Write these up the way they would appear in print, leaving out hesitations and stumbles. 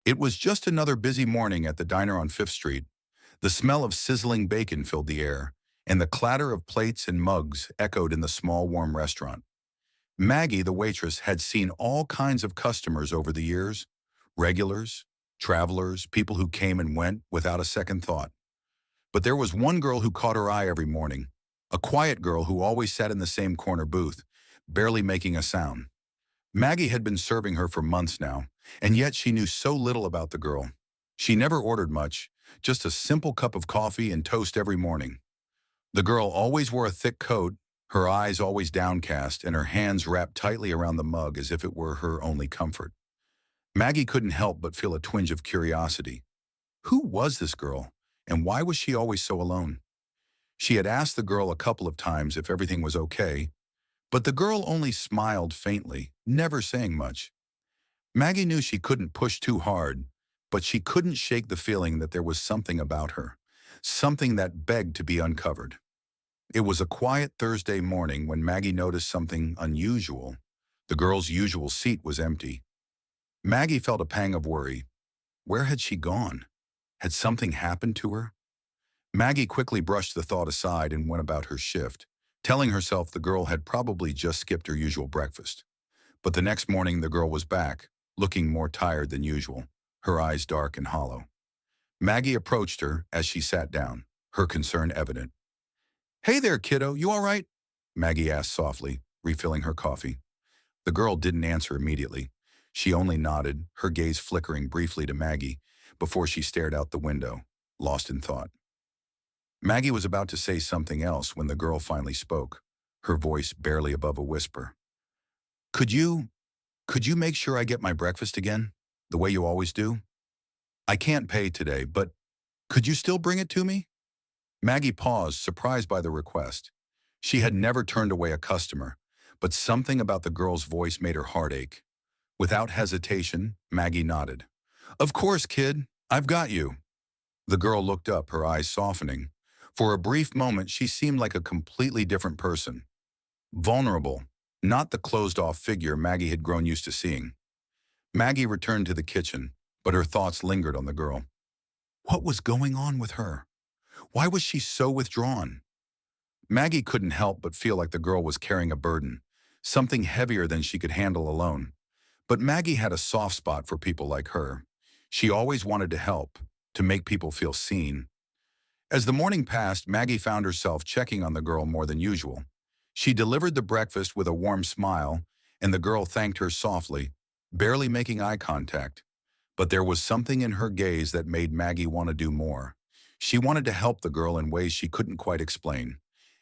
It was just another busy morning at the diner on Fifth Street. The smell of sizzling bacon filled the air, and the clatter of plates and mugs echoed in the small, warm restaurant. Maggie, the waitress, had seen all kinds of customers over the years, regulars, travelers, people who came and went without a second thought. But there was one girl who caught her eye every morning, a quiet girl who always sat in the same corner booth, barely making a sound. Maggie had been serving her for months now, and yet she knew so little about the girl. She never ordered much, just a simple cup of coffee and toast every morning. The girl always wore a thick coat, her eyes always downcast, and her hands wrapped tightly around the mug as if it were her only comfort. Maggie couldn't help but feel a twinge of curiosity. Who was this girl, and why was she always so alone? She had asked the girl a couple of times if everything was okay, but the girl only smiled faintly, never saying much. Maggie knew she couldn't push too hard, but she couldn't shake the feeling that there was something about her, something that begged to be uncovered. It was a quiet Thursday morning when Maggie noticed something unusual. The girl's usual seat was empty. Maggie felt a pang of worry. Where had she gone? Had something happened to her? Maggie quickly brushed the thought aside and went about her shift, telling herself the girl had probably just skipped her usual breakfast. But the next morning the girl was back, looking more tired than usual, her eyes dark and hollow. Maggie approached her as she sat down, her concern evident. "Hey there, kiddo, you all right?" Maggie asked softly, refilling her coffee. The girl didn't answer immediately. She only nodded, her gaze flickering briefly to Maggie before she stared out the window, lost in thought. Maggie was about to say something else when the girl finally spoke, her voice barely above a whisper. Could you, could you make sure I get my breakfast again, the way you always do? I can't pay today, but could you still bring it to me?" Maggie paused, surprised by the request. She had never turned away a customer, but something about the girl's voice made her heart ache. Without hesitation, Maggie nodded. "Of course, kid, I've got you." The girl looked up, her eyes softening. For a brief moment, she seemed like a completely different person. Vulnerable, not the closed-off figure Maggie had grown used to seeing. Maggie returned to the kitchen, but her thoughts lingered on the girl. What was going on with her? Why was she so withdrawn? Maggie couldn't help but feel like the girl was carrying a burden, something heavier than she could handle alone. But Maggie had a soft spot for people like her. She always wanted to help, to make people feel seen. As the morning passed, Maggie found herself checking on the girl more than usual. She delivered the breakfast with a warm smile, and the girl thanked her softly, barely making eye contact. But there was something in her gaze that made Maggie want to do more. She wanted to help the girl in ways she couldn't quite explain.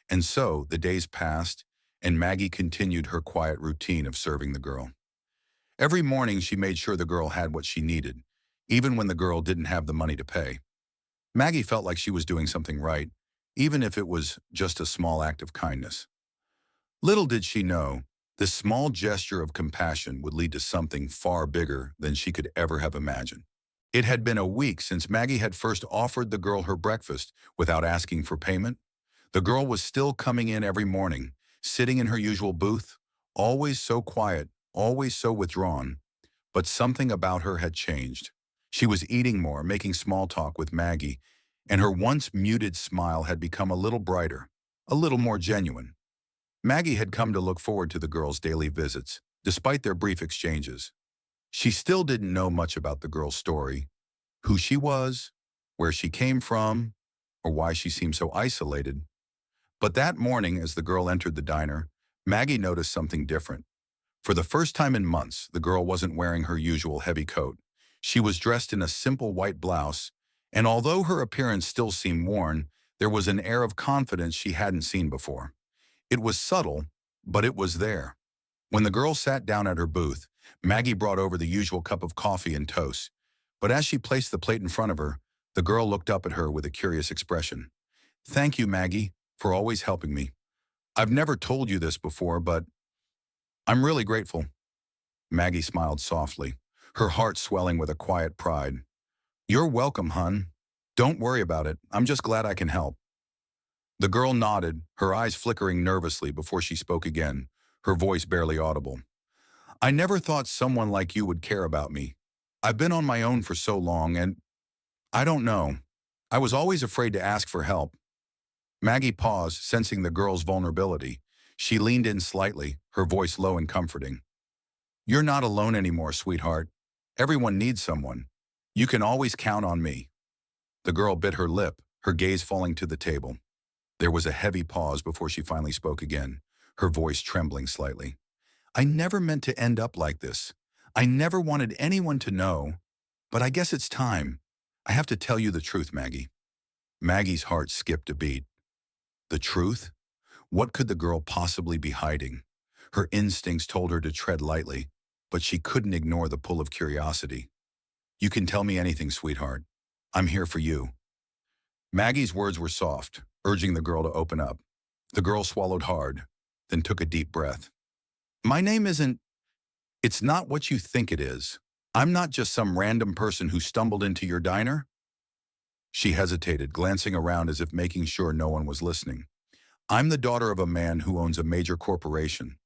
And so the days passed, and Maggie continued her quiet routine of serving the girl. Every morning she made sure the girl had what she needed, even when the girl didn't have the money to pay. Maggie felt like she was doing something right, even if it was just a small act of kindness. Little did she know, this small gesture of compassion would lead to something far bigger than she could ever have imagined. It had been a week since Maggie had first offered the girl her breakfast without asking for payment. The girl was still coming in every morning, sitting in her usual booth, always so quiet, always so withdrawn. But something about her had changed. She was eating more, making small talk with Maggie, and her once muted smile had become a little brighter, a little more genuine. Maggie had come to look forward to the girl's daily visits, despite their brief exchanges. She still didn't know much about the girl's story, who she was, where she came from, or why she seemed so isolated. But that morning, as the girl entered the diner, Maggie noticed something different. For the first time in months, the girl wasn't wearing her usual heavy coat. She was dressed in a simple white blouse, and although her appearance still seemed worn, there was an air of confidence she hadn't seen before. It was subtle, but it was there. When the girl sat down at her booth, Maggie brought over the usual cup of coffee and toast. But as she placed the plate in front of her, the girl looked up at her with a curious expression. "Thank you, Maggie, for always helping me. I've never told you this before, but I'm really grateful." Maggie smiled softly, her heart swelling with a quiet pride. "You're welcome, hun. Don't worry about it. I'm just glad I can help." The girl nodded, her eyes flickering nervously before she spoke again, her voice barely audible. "I never thought someone like you would care about me. I've been on my own for so long, and I don't know. I was always afraid to ask for help. Maggie paused, sensing the girl's vulnerability. She leaned in slightly, her voice low and comforting. You're not alone anymore, sweetheart. Everyone needs someone. You can always count on me. The girl bit her lip, her gaze falling to the table. There was a heavy pause before she finally spoke again, her voice trembling slightly. I never meant to end up like this. I never wanted anyone to know, but I guess it's time. I have to tell you the truth, Maggie. Maggie's heart skipped a beat. The truth? What could the girl possibly be hiding? Her instincts told her to tread lightly, but she couldn't ignore the pull of curiosity. You can tell me anything, sweetheart. I'm here for you. Maggie's words were soft, urging the girl to open up. The girl swallowed hard, then took a deep breath. My name isn't... It's not what you think it is. I'm not just some random person who stumbled into your diner. She hesitated, glancing around as if making sure no one was listening. I'm the daughter of a man who owns a major corporation,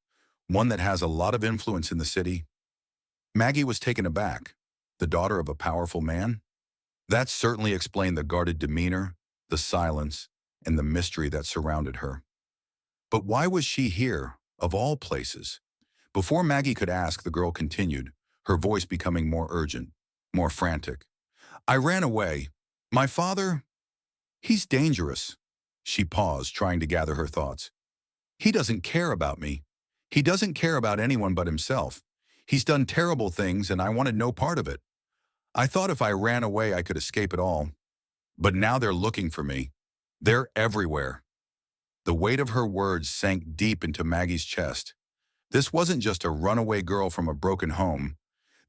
one that has a lot of influence in the city. Maggie was taken aback. The daughter of a powerful man? That certainly explained the guarded demeanor, the silence, and the mystery that surrounded her. But why was she here, of all places? Before Maggie could ask, the girl continued, her voice becoming more urgent, more frantic. I ran away. My father, he's dangerous. She paused, trying to gather her thoughts. He doesn't care about me. He doesn't care about anyone but himself. He's done terrible things, and I wanted no part of it. I thought if I ran away, I could escape it all. But now they're looking for me. They're everywhere. The weight of her words sank deep into Maggie's chest. This wasn't just a runaway girl from a broken home.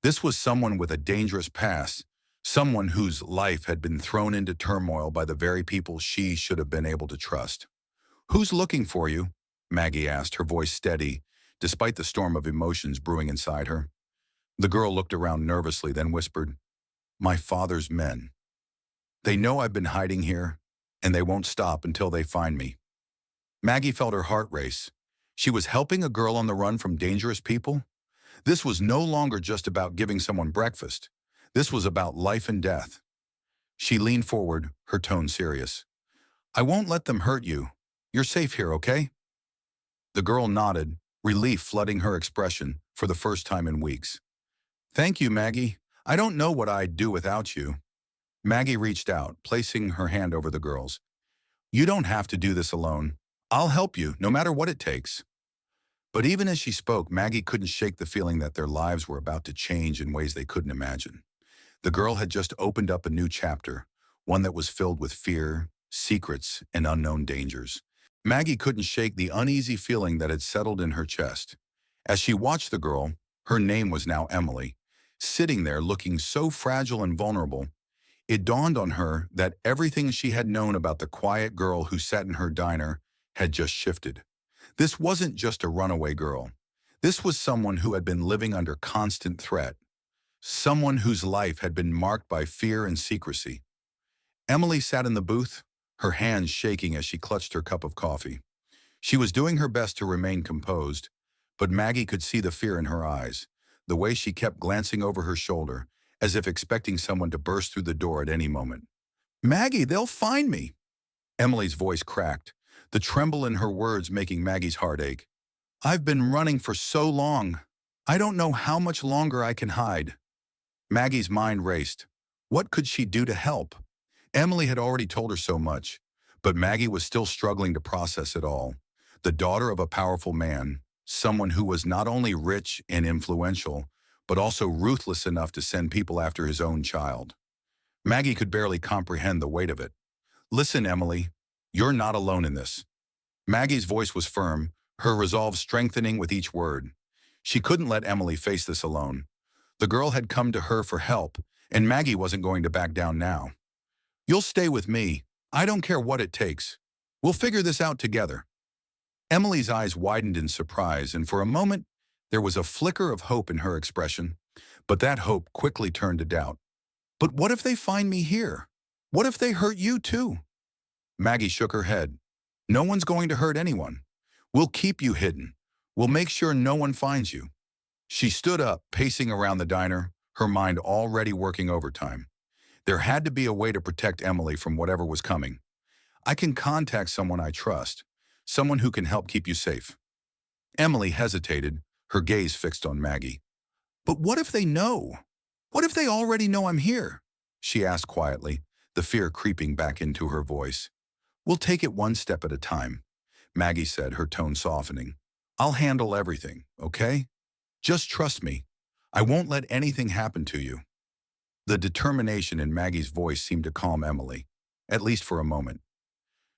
This was someone with a dangerous past, someone whose life had been thrown into turmoil by the very people she should have been able to trust. Who's looking for you? Maggie asked, her voice steady, despite the storm of emotions brewing inside her. The girl looked around nervously, then whispered, My father's men. They know I've been hiding here, and they won't stop until they find me. Maggie felt her heart race. She was helping a girl on the run from dangerous people? This was no longer just about giving someone breakfast. This was about life and death. She leaned forward, her tone serious. I won't let them hurt you. You're safe here, okay? The girl nodded, relief flooding her expression for the first time in weeks. Thank you, Maggie. I don't know what I'd do without you. Maggie reached out, placing her hand over the girl's. You don't have to do this alone. I'll help you, no matter what it takes. But even as she spoke, Maggie couldn't shake the feeling that their lives were about to change in ways they couldn't imagine. The girl had just opened up a new chapter, one that was filled with fear, secrets, and unknown dangers. Maggie couldn't shake the uneasy feeling that had settled in her chest. As she watched the girl, her name was now Emily, sitting there looking so fragile and vulnerable, it dawned on her that everything she had known about the quiet girl who sat in her diner had just shifted. This wasn't just a runaway girl. This was someone who had been living under constant threat, someone whose life had been marked by fear and secrecy. Emily sat in the booth, her hands shaking as she clutched her cup of coffee. She was doing her best to remain composed, but Maggie could see the fear in her eyes, the way she kept glancing over her shoulder, as if expecting someone to burst through the door at any moment. Maggie, they'll find me. Emily's voice cracked, the tremble in her words making Maggie's heart ache. I've been running for so long. I don't know how much longer I can hide. Maggie's mind raced. What could she do to help? Emily had already told her so much, but Maggie was still struggling to process it all. The daughter of a powerful man, someone who was not only rich and influential, but also ruthless enough to send people after his own child. Maggie could barely comprehend the weight of it. Listen, Emily, you're not alone in this. Maggie's voice was firm, her resolve strengthening with each word. She couldn't let Emily face this alone. The girl had come to her for help, and Maggie wasn't going to back down now. You'll stay with me. I don't care what it takes. We'll figure this out together. Emily's eyes widened in surprise, and for a moment, there was a flicker of hope in her expression, but that hope quickly turned to doubt. But what if they find me here? What if they hurt you too? Maggie shook her head. No one's going to hurt anyone. We'll keep you hidden. We'll make sure no one finds you. She stood up, pacing around the diner, her mind already working overtime. There had to be a way to protect Emily from whatever was coming. I can contact someone I trust, someone who can help keep you safe. Emily hesitated, her gaze fixed on Maggie. But what if they know? What if they already know I'm here? She asked quietly, the fear creeping back into her voice. We'll take it one step at a time, Maggie said, her tone softening. I'll handle everything, okay? Just trust me. I won't let anything happen to you. The determination in Maggie's voice seemed to calm Emily, at least for a moment.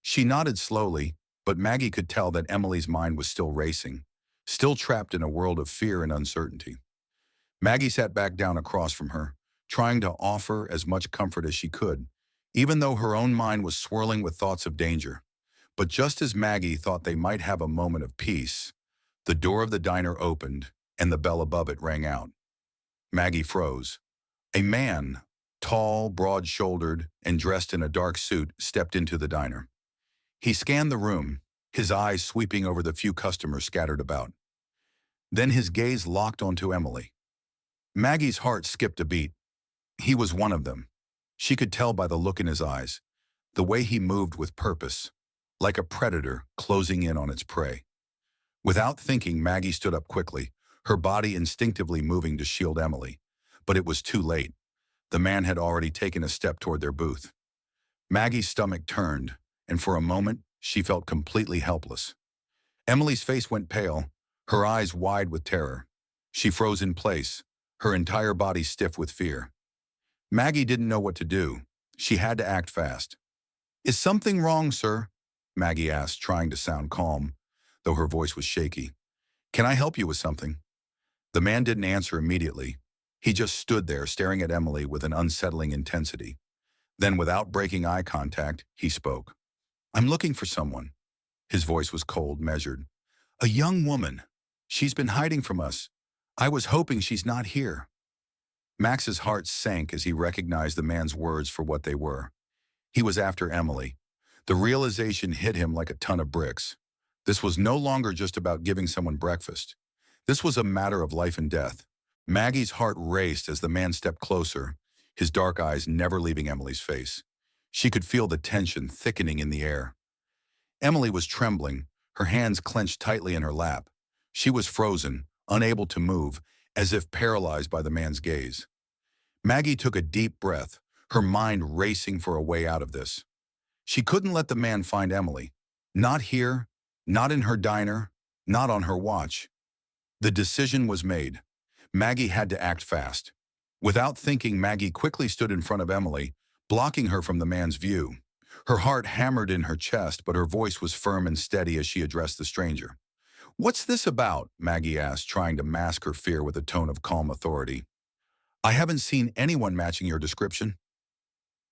She nodded slowly, but Maggie could tell that Emily's mind was still racing, still trapped in a world of fear and uncertainty. Maggie sat back down across from her, trying to offer as much comfort as she could, even though her own mind was swirling with thoughts of danger. But just as Maggie thought they might have a moment of peace, the door of the diner opened and the bell above it rang out. Maggie froze. A man, tall, broad-shouldered, and dressed in a dark suit, stepped into the diner. He scanned the room, his eyes sweeping over the few customers scattered about. Then his gaze locked onto Emily. Maggie's heart skipped a beat. He was one of them. She could tell by the look in his eyes, the way he moved with purpose, like a predator closing in on its prey. Without thinking, Maggie stood up quickly, her body instinctively moving to shield Emily. But it was too late. The man had already taken a step toward their booth. Maggie's stomach turned, and for a moment, she felt completely helpless. Emily's face went pale, her eyes wide with terror. She froze in place, her entire body stiff with fear. Maggie didn't know what to do. She had to act fast. Is something wrong, sir? Maggie asked, trying to sound calm, though her voice was shaky. Can I help you with something? The man didn't answer immediately. He just stood there staring at Emily with an unsettling intensity. Then, without breaking eye contact, he spoke. I'm looking for someone. His voice was cold, measured. A young woman. She's been hiding from us. I was hoping she's not here. Max's heart sank as he recognized the man's words for what they were. He was after Emily. The realization hit him like a ton of bricks. This was no longer just about giving someone breakfast. This was a matter of life and death. Maggie's heart raced as the man stepped closer, his dark eyes never leaving Emily's face. She could feel the tension thickening in the air. Emily was trembling, her hands clenched tightly in her lap. She was frozen, unable to move, as if paralyzed by the man's gaze. Maggie took a deep breath, her mind racing for a way out of this. She couldn't let the man find Emily. Not here, not in her diner, not on her watch. The decision was made. Maggie had to act fast. Without thinking, Maggie quickly stood in front of Emily, blocking her from the man's view. Her heart hammered in her chest, but her voice was firm and steady as she addressed the stranger. What's this about? Maggie asked, trying to mask her fear with a tone of calm authority. I haven't seen anyone matching your description.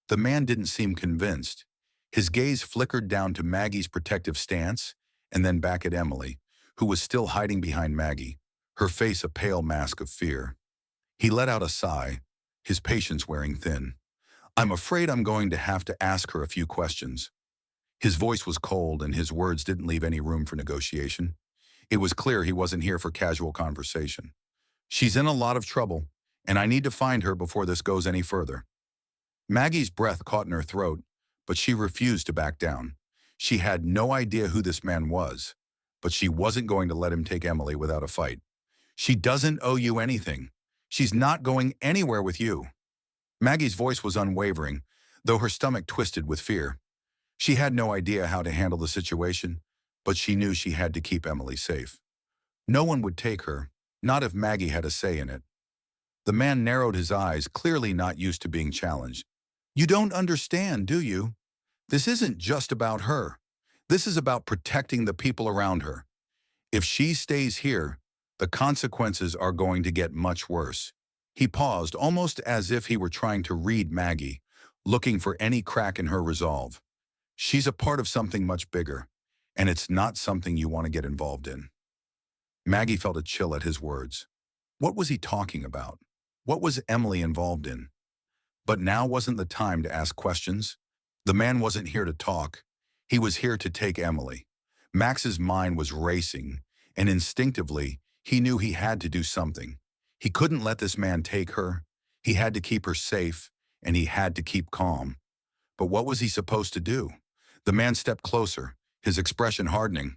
The man didn't seem convinced. His gaze flickered down to Maggie's protective stance and then back at Emily, who was still hiding behind Maggie, her face a pale mask of fear. He let out a sigh, his patience wearing thin. I'm afraid I'm going to have to ask her a few questions. His voice was cold and his words didn't leave any room for negotiation. It was clear he wasn't here for casual conversation. She's in a lot of trouble, and I need to find her before this goes any further. Maggie's breath caught in her throat, but she refused to back down. She had no idea who this man was, but she wasn't going to let him take Emily without a fight. She doesn't owe you anything. She's not going anywhere with you. Maggie's voice was unwavering, though her stomach twisted with fear. She had no idea how to handle the situation, but she knew she had to keep Emily safe. No one would take her, not if Maggie had a say in it. The man narrowed his eyes, clearly not used to being challenged. You don't understand, do you? This isn't just about her. This is about protecting the people around her. If she stays here, the consequences are going to get much worse. He paused, almost as if he were trying to read Maggie, looking for any crack in her resolve. She's a part of something much bigger, and it's not something you want to get involved in. Maggie felt a chill at his words. What was he talking about? What was Emily involved in? But now wasn't the time to ask questions. The man wasn't here to talk. He was here to take Emily. Max's mind was racing, and instinctively, he knew he had to do something. He couldn't let this man take her. He had to keep her safe, and he had to keep calm. But what was he supposed to do? The man stepped closer, his expression hardening.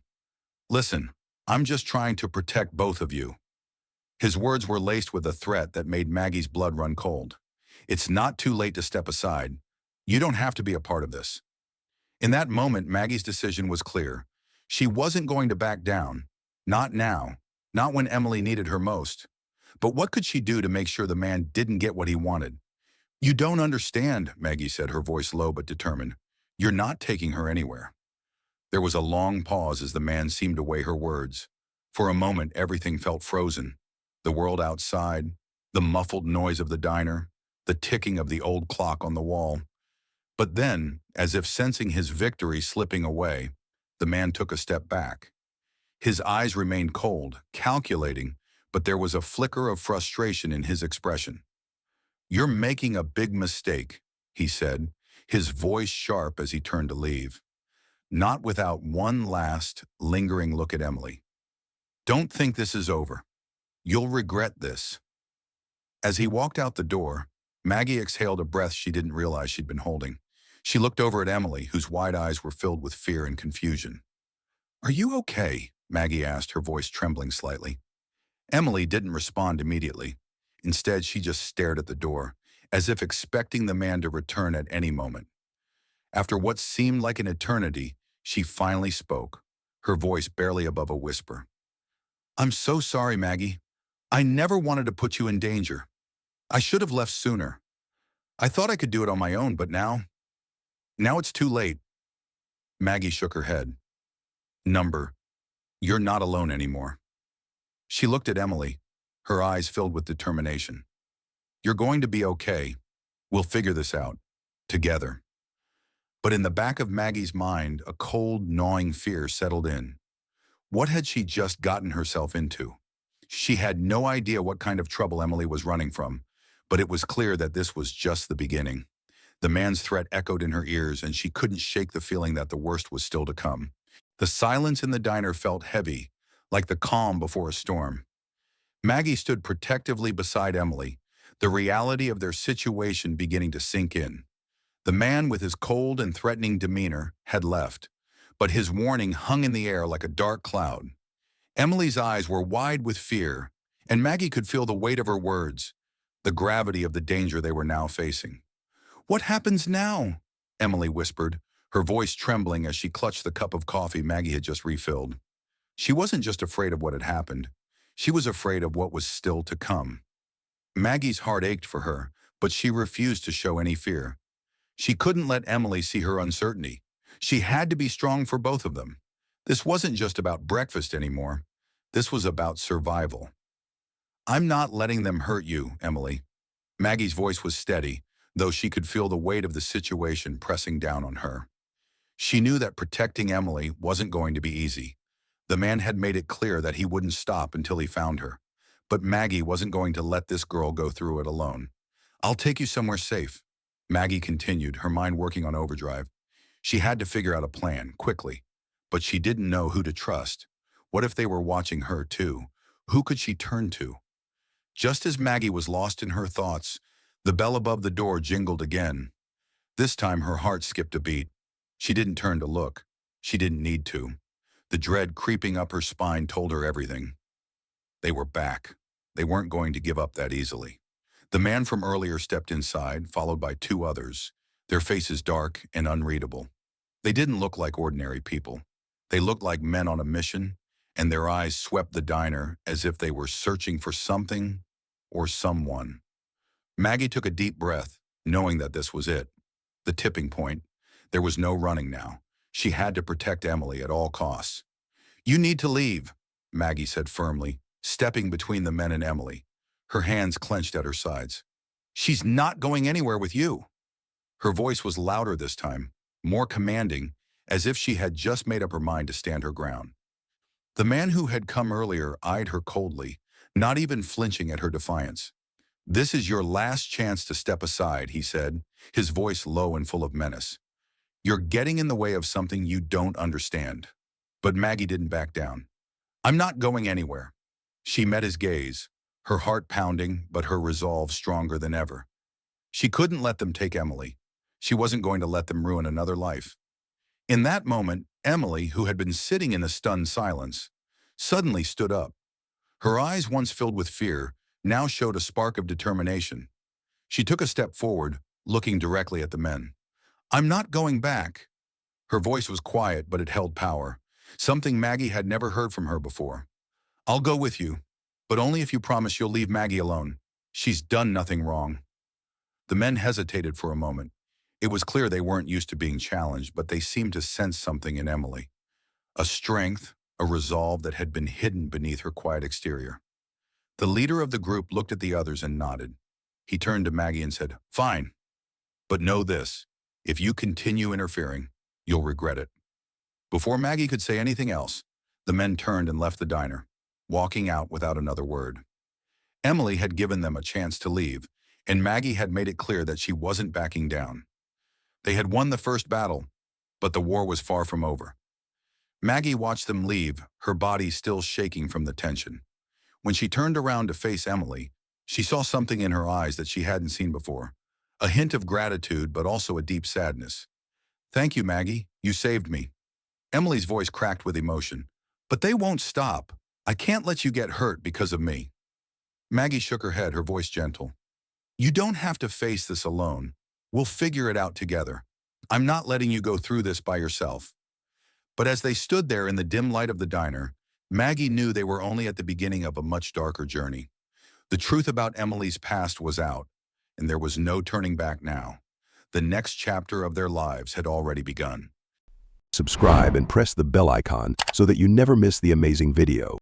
Listen, I'm just trying to protect both of you. His words were laced with a threat that made Maggie's blood run cold. It's not too late to step aside. You don't have to be a part of this. In that moment, Maggie's decision was clear. She wasn't going to back down. Not now. Not when Emily needed her most. But what could she do to make sure the man didn't get what he wanted? You don't understand, Maggie said, her voice low but determined. You're not taking her anywhere. There was a long pause as the man seemed to weigh her words. For a moment, everything felt frozen. The world outside, the muffled noise of the diner, the ticking of the old clock on the wall. But then, as if sensing his victory slipping away, the man took a step back. His eyes remained cold, calculating, but there was a flicker of frustration in his expression. You're making a big mistake, he said, his voice sharp as he turned to leave. Not without one last, lingering look at Emily. Don't think this is over. You'll regret this. As he walked out the door, Maggie exhaled a breath she didn't realize she'd been holding. She looked over at Emily, whose wide eyes were filled with fear and confusion. Are you okay? Maggie asked, her voice trembling slightly. Emily didn't respond immediately. Instead, she just stared at the door, as if expecting the man to return at any moment. After what seemed like an eternity, she finally spoke, her voice barely above a whisper. I'm so sorry, Maggie. I never wanted to put you in danger. I should have left sooner. I thought I could do it on my own, but now it's too late. Maggie shook her head. You're not alone anymore. She looked at Emily, her eyes filled with determination. You're going to be okay. We'll figure this out. Together. But in the back of Maggie's mind, a cold, gnawing fear settled in. What had she just gotten herself into? She had no idea what kind of trouble Emily was running from, but it was clear that this was just the beginning. The man's threat echoed in her ears, and she couldn't shake the feeling that the worst was still to come. The silence in the diner felt heavy, like the calm before a storm. Maggie stood protectively beside Emily, the reality of their situation beginning to sink in. The man with his cold and threatening demeanor had left, but his warning hung in the air like a dark cloud. Emily's eyes were wide with fear, and Maggie could feel the weight of her words, the gravity of the danger they were now facing. What happens now? Emily whispered, her voice trembling as she clutched the cup of coffee Maggie had just refilled. She wasn't just afraid of what had happened. She was afraid of what was still to come. Maggie's heart ached for her, but she refused to show any fear. She couldn't let Emily see her uncertainty. She had to be strong for both of them. This wasn't just about breakfast anymore. This was about survival. I'm not letting them hurt you, Emily. Maggie's voice was steady, though she could feel the weight of the situation pressing down on her. She knew that protecting Emily wasn't going to be easy. The man had made it clear that he wouldn't stop until he found her. But Maggie wasn't going to let this girl go through it alone. I'll take you somewhere safe, Maggie continued, her mind working on overdrive. She had to figure out a plan, quickly. But she didn't know who to trust. What if they were watching her, too? Who could she turn to? Just as Maggie was lost in her thoughts, the bell above the door jingled again. This time her heart skipped a beat. She didn't turn to look. She didn't need to. The dread creeping up her spine told her everything. They were back. They weren't going to give up that easily. The man from earlier stepped inside, followed by two others, their faces dark and unreadable. They didn't look like ordinary people. They looked like men on a mission, and their eyes swept the diner as if they were searching for something or someone. Maggie took a deep breath, knowing that this was it. The tipping point. There was no running now. She had to protect Emily at all costs. You need to leave, Maggie said firmly, stepping between the men and Emily, her hands clenched at her sides. She's not going anywhere with you. Her voice was louder this time, more commanding, as if she had just made up her mind to stand her ground. The man who had come earlier eyed her coldly, not even flinching at her defiance. This is your last chance to step aside, he said, his voice low and full of menace. You're getting in the way of something you don't understand. But Maggie didn't back down. I'm not going anywhere. She met his gaze, her heart pounding, but her resolve stronger than ever. She couldn't let them take Emily. She wasn't going to let them ruin another life. In that moment, Emily, who had been sitting in a stunned silence, suddenly stood up. Her eyes, once filled with fear, now showed a spark of determination. She took a step forward, looking directly at the men. "I'm not going back." Her voice was quiet, but it held power, something Maggie had never heard from her before. "I'll go with you, but only if you promise you'll leave Maggie alone. She's done nothing wrong." The men hesitated for a moment. It was clear they weren't used to being challenged, but they seemed to sense something in Emily. A strength, a resolve that had been hidden beneath her quiet exterior. The leader of the group looked at the others and nodded. He turned to Maggie and said, "Fine, but know this. If you continue interfering, you'll regret it." Before Maggie could say anything else, the men turned and left the diner, walking out without another word. Emily had given them a chance to leave, and Maggie had made it clear that she wasn't backing down. They had won the first battle, but the war was far from over. Maggie watched them leave, her body still shaking from the tension. When she turned around to face Emily, she saw something in her eyes that she hadn't seen before. A hint of gratitude, but also a deep sadness. "Thank you, Maggie. You saved me." Emily's voice cracked with emotion. "But they won't stop. I can't let you get hurt because of me." Maggie shook her head, her voice gentle. "You don't have to face this alone. We'll figure it out together. I'm not letting you go through this by yourself." But as they stood there in the dim light of the diner, Maggie knew they were only at the beginning of a much darker journey. The truth about Emily's past was out, and there was no turning back now. The next chapter of their lives had already begun. Subscribe and press the bell icon so that you never miss the amazing video.